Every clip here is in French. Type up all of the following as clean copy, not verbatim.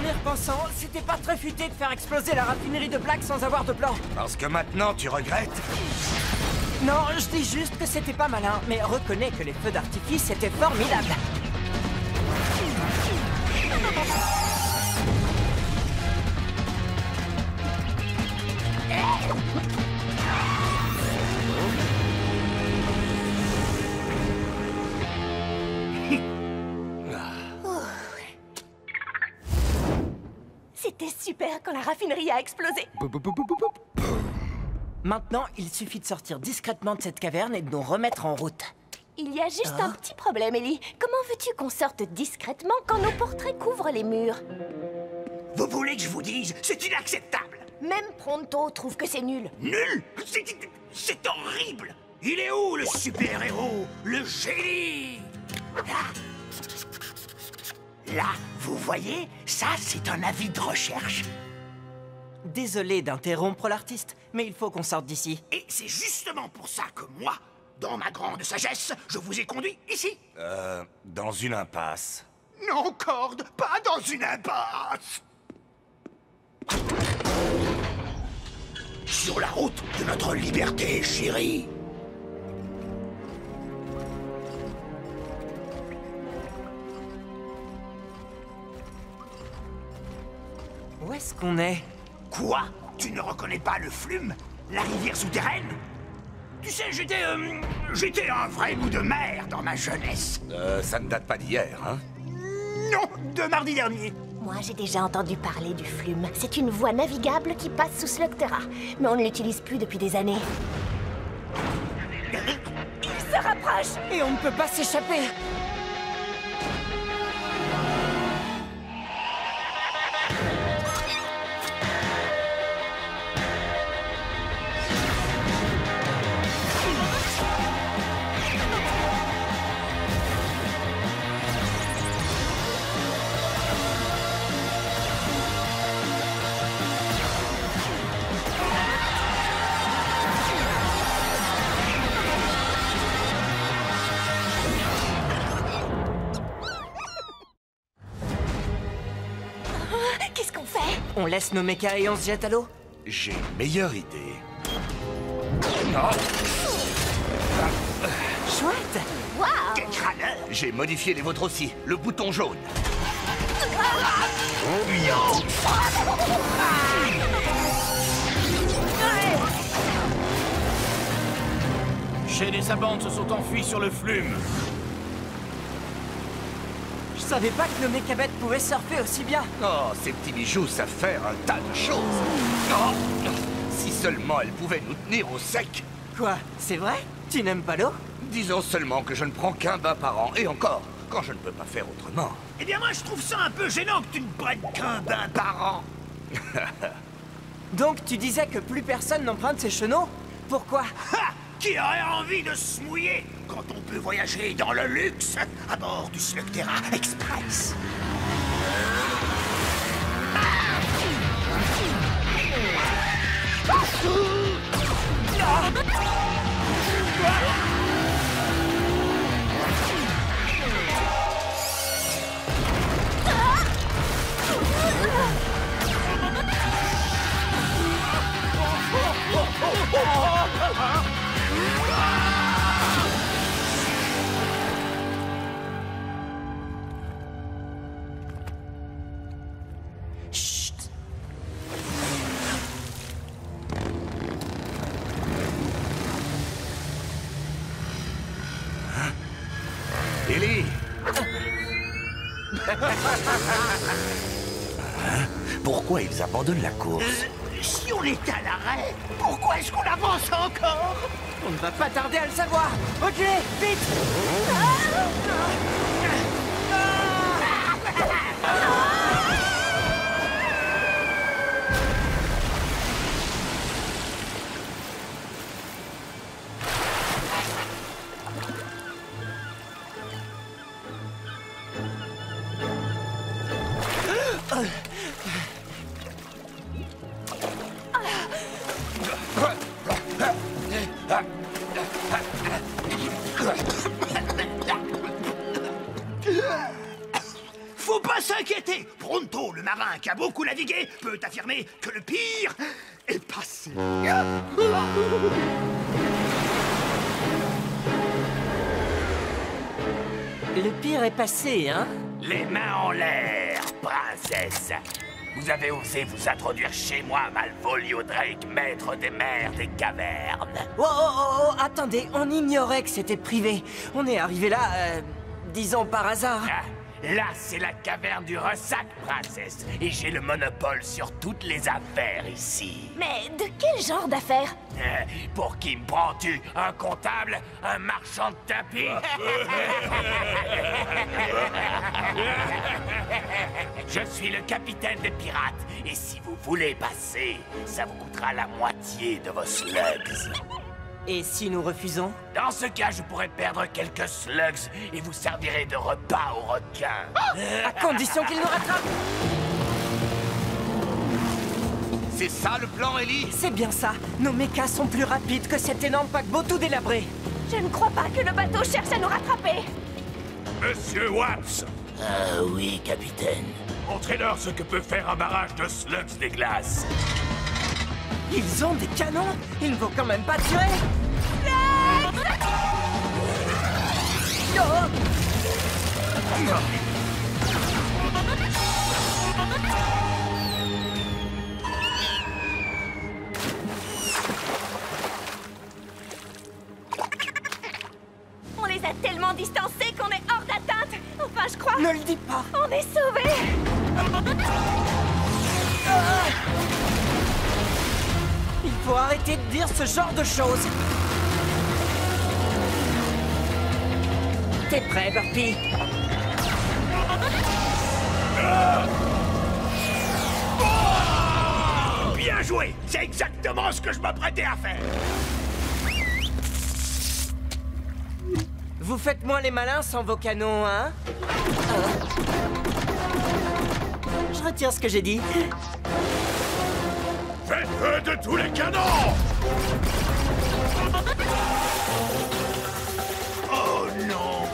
y repensant, c'était pas très futé de faire exploser la raffinerie de Black sans avoir de plan. Parce que maintenant, tu regrettes? Non, je dis juste que c'était pas malin, mais reconnais que les feux d'artifice étaient formidables. C'était super quand la raffinerie a explosé. Maintenant, il suffit de sortir discrètement de cette caverne et de nous remettre en route. Il y a juste un petit problème, Ellie. Comment veux-tu qu'on sorte discrètement quand nos portraits couvrent les murs? Vous voulez que je vous dise? C'est inacceptable! Même Pronto trouve que c'est nul. Nul! C'est horrible! Il est où le super-héros? Le génie? Là, vous voyez? Ça, c'est un avis de recherche. Désolé d'interrompre l'artiste, mais il faut qu'on sorte d'ici. Et c'est justement pour ça que moi, dans ma grande sagesse, je vous ai conduit ici. Dans une impasse. Non, Corde, pas dans une impasse. Sur la route de notre liberté, chérie. Où est-ce qu'on est? Quoi? Tu ne reconnais pas le Flume? La rivière souterraine? Tu sais, j'étais un vrai bout de mer dans ma jeunesse. Ça ne date pas d'hier, hein? Non, de mardi dernier. Moi, j'ai déjà entendu parler du Flume. C'est une voie navigable qui passe sous Slugterra, mais on ne l'utilise plus depuis des années. Il se rapproche! Et on ne peut pas s'échapper! Qu'est-ce qu'on fait? On laisse nos mechas et on se jette à l'eau? J'ai une meilleure idée. Non, Chouette! Waouh! Quel crâneur! j'ai modifié les vôtres aussi. Le bouton jaune. Shane et sa bande se sont enfuis sur le Flume. Je savais pas que nos mécabettes pouvaient surfer aussi bien. Oh, ces petits bijoux savent faire un tas de choses. Oh, si seulement elles pouvaient nous tenir au sec. Quoi? C'est vrai? Tu n'aimes pas l'eau? Disons seulement que je ne prends qu'un bain par an, et encore, quand je ne peux pas faire autrement. Eh bien, moi, je trouve ça un peu gênant que tu ne prennes qu'un bain par an. Donc tu disais que plus personne n'emprunte ces chenaux? Pourquoi? Ha! Qui aurait envie de se mouiller quand on peut voyager dans le luxe à bord du Slugterra Express? Chut! Ellie! Pourquoi ils abandonnent la course? Si on est à l'arrêt, pourquoi est-ce qu'on avance encore? On ne va pas tarder à le savoir! Ok, vite! Faut pas s'inquiéter. Pronto, le marin qui a beaucoup navigué, peut affirmer que le pire est passé. Le pire est passé, hein? Les mains en l'air, princesse. Vous avez osé vous introduire chez moi, Malvolio Drake, maître des mers des cavernes. Oh, attendez, on ignorait que c'était privé. On est arrivé là, disons par hasard. Ah, là, c'est la caverne du Ressac, princesse. Et j'ai le monopole sur toutes les affaires ici. Mais de quel genre d'affaires? Pour qui me prends-tu? Un comptable? Un marchand de tapis? Je suis le capitaine des pirates. Et si vous voulez passer, ça vous coûtera la moitié de vos slugs. Et si nous refusons? Dans ce cas, je pourrais perdre quelques slugs et vous servirez de repas aux requins. À condition qu'il nous rattrape! C'est ça le plan, Ellie? C'est bien ça. Nos mechas sont plus rapides que cet énorme paquebot tout délabré. Je ne crois pas que le bateau cherche à nous rattraper. Monsieur Watts, Oui, capitaine. montrez-leur ce que peut faire un barrage de slugs des glaces. Ils ont des canons? Il ne faut quand même pas tirer! On les a tellement distancés qu'on est hors d'atteinte. Enfin, je crois. Ne le dis pas! On est sauvés. Il faut arrêter de dire ce genre de choses! T'es prêt, Burpee? Bien joué. C'est exactement ce que je m'apprêtais à faire. Vous faites moins les malins sans vos canons, hein? Je retire ce que j'ai dit. Faites feu de tous les canons! Oh non.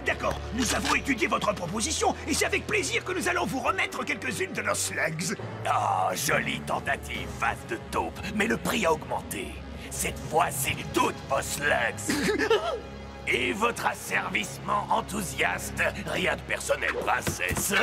D'accord. Nous avons étudié votre proposition et c'est avec plaisir que nous allons vous remettre quelques-unes de nos slugs. Oh, jolie tentative, face de taupe, mais le prix a augmenté. Cette fois, c'est toutes vos slugs. Et votre asservissement enthousiaste. Rien de personnel, princesse.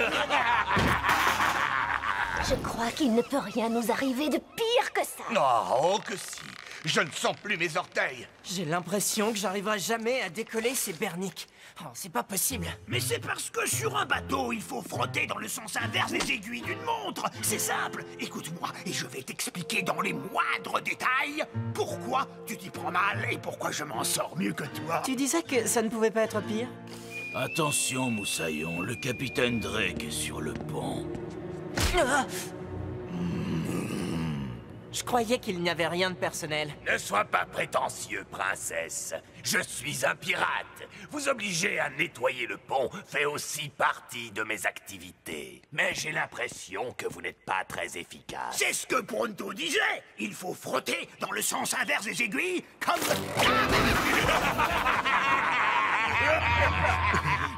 Je crois qu'il ne peut rien nous arriver de pire que ça. Oh, que si. Je ne sens plus mes orteils. J'ai l'impression que j'arriverai jamais à décoller ces berniques. Oh, c'est pas possible. Mais c'est parce que sur un bateau, il faut frotter dans le sens inverse des aiguilles d'une montre. C'est simple. Écoute-moi et je vais t'expliquer dans les moindres détails pourquoi tu t'y prends mal et pourquoi je m'en sors mieux que toi. Tu disais que ça ne pouvait pas être pire? Attention, Moussaillon, le capitaine Drake est sur le pont. Ah! Je croyais qu'il n'y avait rien de personnel. Ne sois pas prétentieux, princesse. Je suis un pirate. Vous obliger à nettoyer le pont fait aussi partie de mes activités. Mais j'ai l'impression que vous n'êtes pas très efficace. C'est ce que Pronto disait. Il faut frotter dans le sens inverse des aiguilles comme...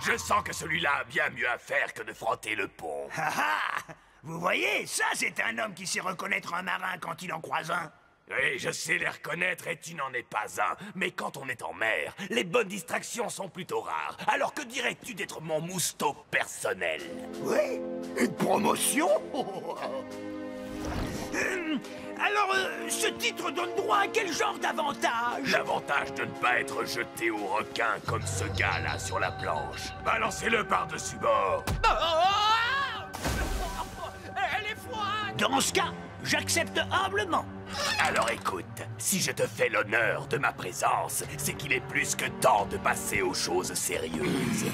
Je sens que celui-là a bien mieux à faire que de frotter le pont. Ah ah! Vous voyez, ça c'est un homme qui sait reconnaître un marin quand il en croise un. Oui, je sais les reconnaître et tu n'en es pas un. Mais quand on est en mer, les bonnes distractions sont plutôt rares. Alors que dirais-tu d'être mon mousteau personnel? Oui? Une promotion? Alors, ce titre donne droit à quel genre d'avantage? L'avantage de ne pas être jeté au requin comme ce gars-là sur la planche. Balancez-le par-dessus bord. Elle est froide! Dans ce cas, j'accepte humblement. Alors écoute, si je te fais l'honneur de ma présence, c'est qu'il est plus que temps de passer aux choses sérieuses.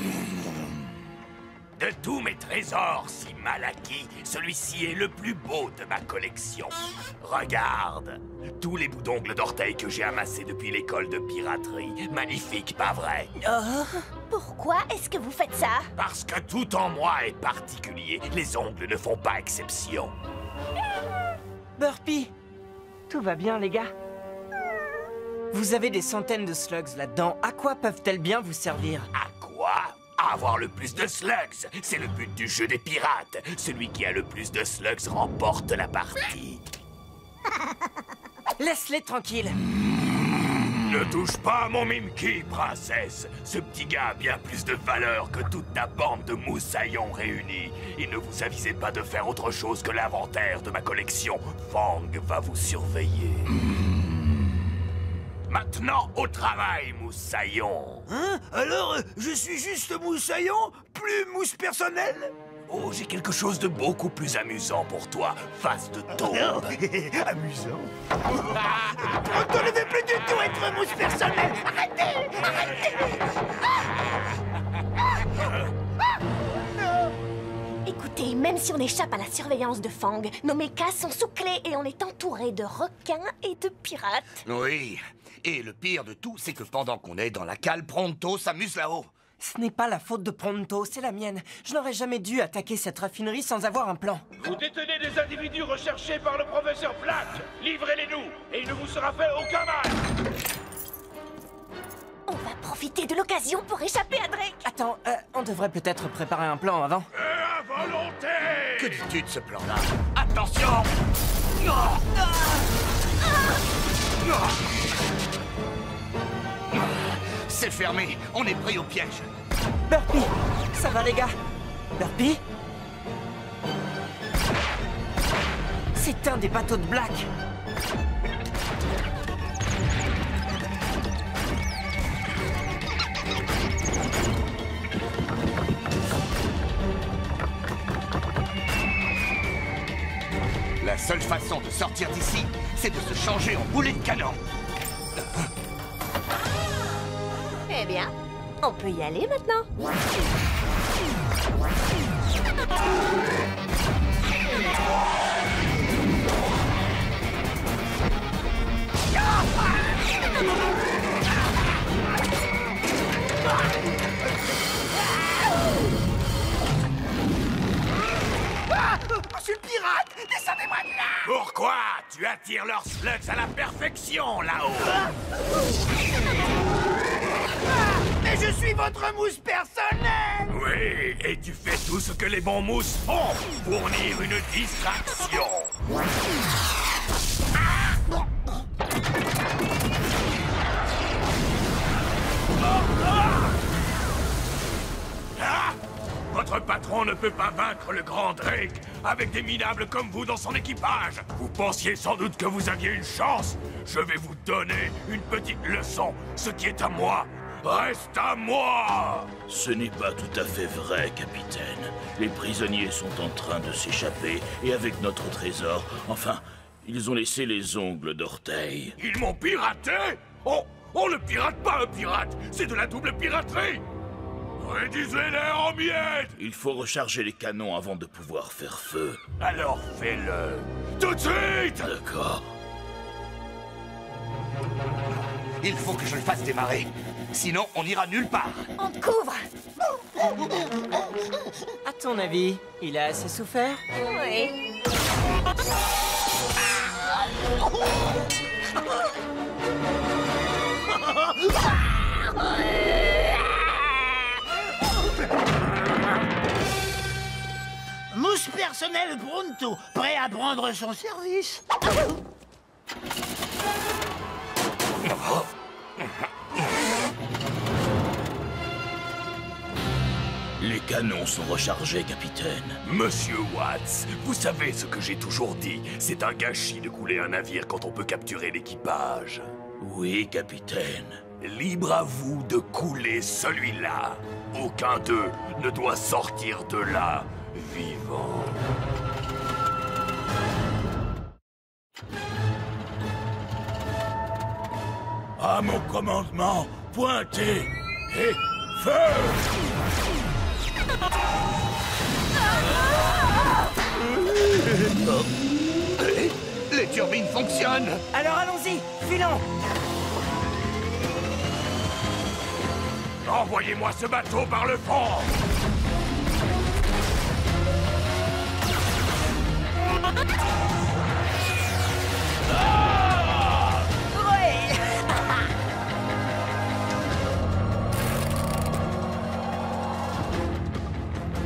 De tous mes trésors si mal acquis, celui-ci est le plus beau de ma collection. Regarde, tous les bouts d'ongles d'orteil que j'ai amassés depuis l'école de piraterie. Magnifique, pas vrai? Pourquoi est-ce que vous faites ça? Parce que tout en moi est particulier. Les ongles ne font pas exception. Burpy, tout va bien, les gars? Vous avez des centaines de slugs là-dedans. À quoi peuvent-elles bien vous servir? À quoi? À avoir le plus de slugs. C'est le but du jeu des pirates. Celui qui a le plus de slugs remporte la partie. Laisse-les tranquilles. Ne touche pas à mon Mimki, princesse. Ce petit gars a bien plus de valeur que toute ta bande de moussaillons réunis. Et ne vous avisez pas de faire autre chose que l'inventaire de ma collection. Fang va vous surveiller. Maintenant, au travail, moussaillon. Hein? Alors, je suis juste moussaillon? Plus mousse personnel? Oh, j'ai quelque chose de beaucoup plus amusant pour toi, face de taupe. Amusant. On ne devait plus du tout être mousse personnel. Arrêtez! Écoutez, même si on échappe à la surveillance de Fang, nos mechas sont sous clé et on est entouré de requins et de pirates. Oui. Et le pire de tout, c'est que pendant qu'on est dans la cale, Pronto s'amuse là-haut. Ce n'est pas la faute de Pronto, c'est la mienne. Je n'aurais jamais dû attaquer cette raffinerie sans avoir un plan. Vous détenez des individus recherchés par le professeur Black. Livrez-les-nous, et il ne vous sera fait aucun mal. On va profiter de l'occasion pour échapper à Drake. Attends, on devrait peut-être préparer un plan avant. Et à volonté. Que dis-tu de ce plan-là? Attention! C'est fermé, on est pris au piège. Burpy, ça va les gars? Burpy? C'est un des bateaux de Black. La seule façon de sortir d'ici, c'est de se changer en boulet de canon. Eh bien, on peut y aller maintenant. Monsieur le pirate, descendez-moi de là! Pourquoi? Tu attires leurs slugs à la perfection, là-haut. Mais je suis votre mousse personnelle! Oui, et tu fais tout ce que les bons mousses font. Fournir une distraction. Ah! Votre patron ne peut pas vaincre le grand Drake avec des minables comme vous dans son équipage. Vous pensiez sans doute que vous aviez une chance. Je vais vous donner une petite leçon. Ce qui est à moi reste à moi. Ce n'est pas tout à fait vrai, capitaine. Les prisonniers sont en train de s'échapper, et avec notre trésor, enfin, ils ont laissé les ongles d'orteil. Ils m'ont piraté? On ne pirate pas un pirate. C'est de la double piraterie. Réduisez-les en miettes. Il faut recharger les canons avant de pouvoir faire feu. Alors fais-le. Tout de suite. D'accord. Il faut que je le fasse démarrer. Sinon, on n'ira nulle part. On te couvre. À ton avis, il a assez souffert? Oui. Mousse personnelle Pronto, prêt à prendre son service. Les canons sont rechargés, capitaine. Monsieur Watts, vous savez ce que j'ai toujours dit. C'est un gâchis de couler un navire quand on peut capturer l'équipage. Oui, capitaine. Libre à vous de couler celui-là. Aucun d'eux ne doit sortir de là vivant. À mon commandement, pointez et feu! Les turbines fonctionnent. Alors allons-y, filons. Envoyez-moi ce bateau par le fond.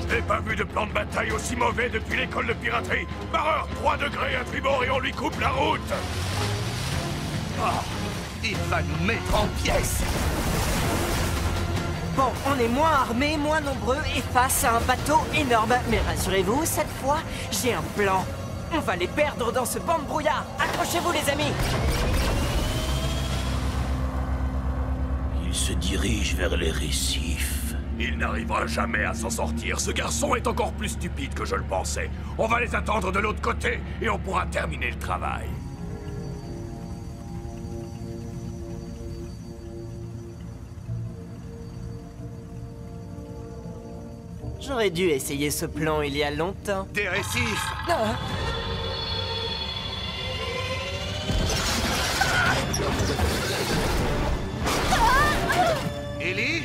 Je n'ai pas vu de plan de bataille aussi mauvais depuis l'école de piraterie. Barreur, 3 degrés à tribord et on lui coupe la route. Oh, il va nous mettre en pièces. Bon, on est moins armés, moins nombreux et face à un bateau énorme. Mais rassurez-vous, cette fois, j'ai un plan. On va les perdre dans ce banc de brouillard. Accrochez-vous, les amis. Il se dirige vers les récifs. Il n'arrivera jamais à s'en sortir. Ce garçon est encore plus stupide que je le pensais. On va les attendre de l'autre côté et on pourra terminer le travail. J'aurais dû essayer ce plan il y a longtemps. Des récifs. Ah. Ellie?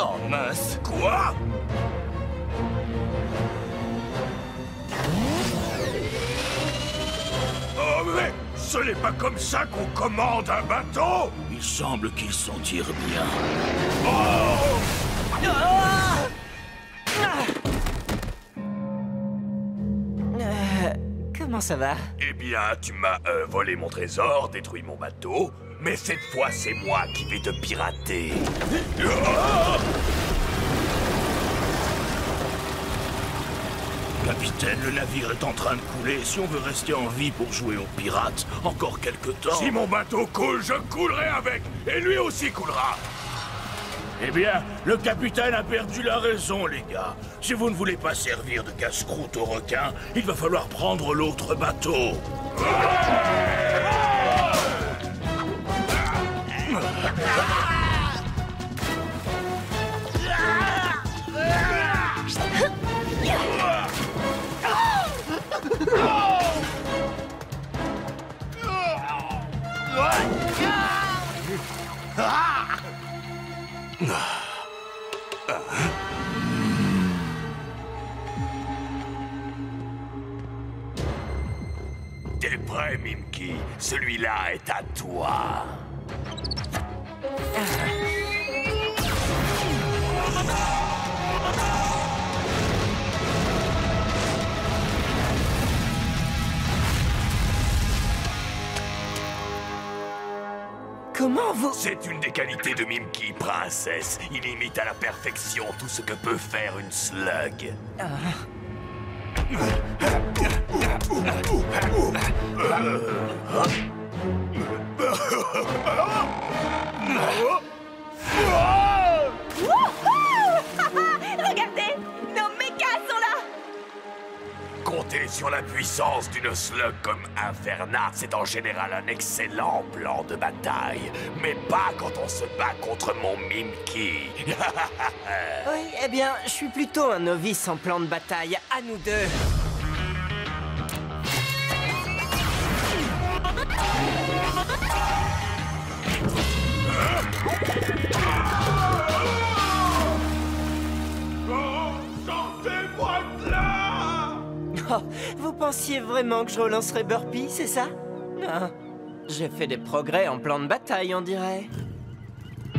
Oh mince. Quoi? Oh mais ce n'est pas comme ça qu'on commande un bateau! Il semble qu'il s'en tire bien. Comment ça va? Eh bien, tu m'as volé mon trésor, détruit mon bateau, mais cette fois c'est moi qui vais te pirater. Capitaine, le navire est en train de couler. Si on veut rester en vie pour jouer aux pirates, encore quelque temps... Si mon bateau coule, je coulerai avec, et lui aussi coulera. Eh bien, le capitaine a perdu la raison, les gars. Si vous ne voulez pas servir de casse-croûte aux requins, il va falloir prendre l'autre bateau. T'es prêt, Mimki? Celui-là est à toi. Comment vous... C'est une des qualités de Mimki, princesse. Il imite à la perfection tout ce que peut faire une slug. Regardez, nos mechas sont là. Compter sur la puissance d'une slug comme Infernat, c'est en général un excellent plan de bataille. Mais pas quand on se bat contre mon Mimki. Oui, eh bien, je suis plutôt un novice en plan de bataille. À nous deux. Sortez-moi de là! Oh, vous pensiez vraiment que je relancerais Burpee, c'est ça? Non. J'ai fait des progrès en plan de bataille, on dirait.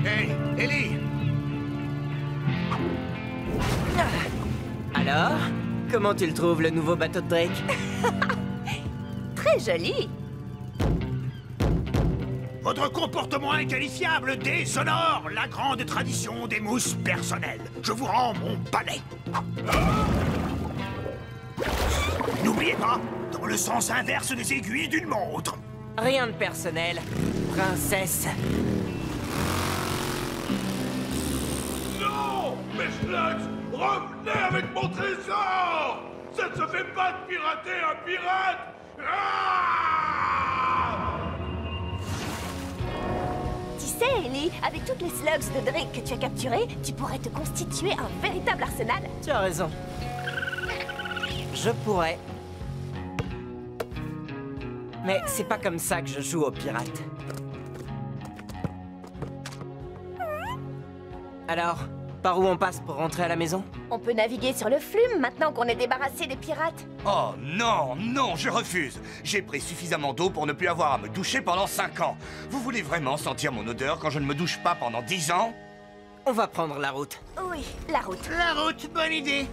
Hey, Ellie! Alors, comment tu le trouves, le nouveau bateau de Drake? Très joli. Votre comportement inqualifiable déshonore la grande tradition des mousses personnelles. Je vous rends mon balai. N'oubliez pas, dans le sens inverse des aiguilles d'une montre. Rien de personnel, princesse. Non! Mes slugs! Revenez avec mon trésor! Ça ne se fait pas de pirater un pirate! Ah! Tu sais, Ellie, avec toutes les slugs de Drake que tu as capturées, tu pourrais te constituer un véritable arsenal. Tu as raison. Je pourrais. Mais c'est pas comme ça que je joue aux pirates. Alors, par où on passe pour rentrer à la maison? On peut naviguer sur le Flume maintenant qu'on est débarrassé des pirates. Oh non, non, je refuse. J'ai pris suffisamment d'eau pour ne plus avoir à me doucher pendant 5 ans. Vous voulez vraiment sentir mon odeur quand je ne me douche pas pendant 10 ans? On va prendre la route. Oui, la route. La route, bonne idée.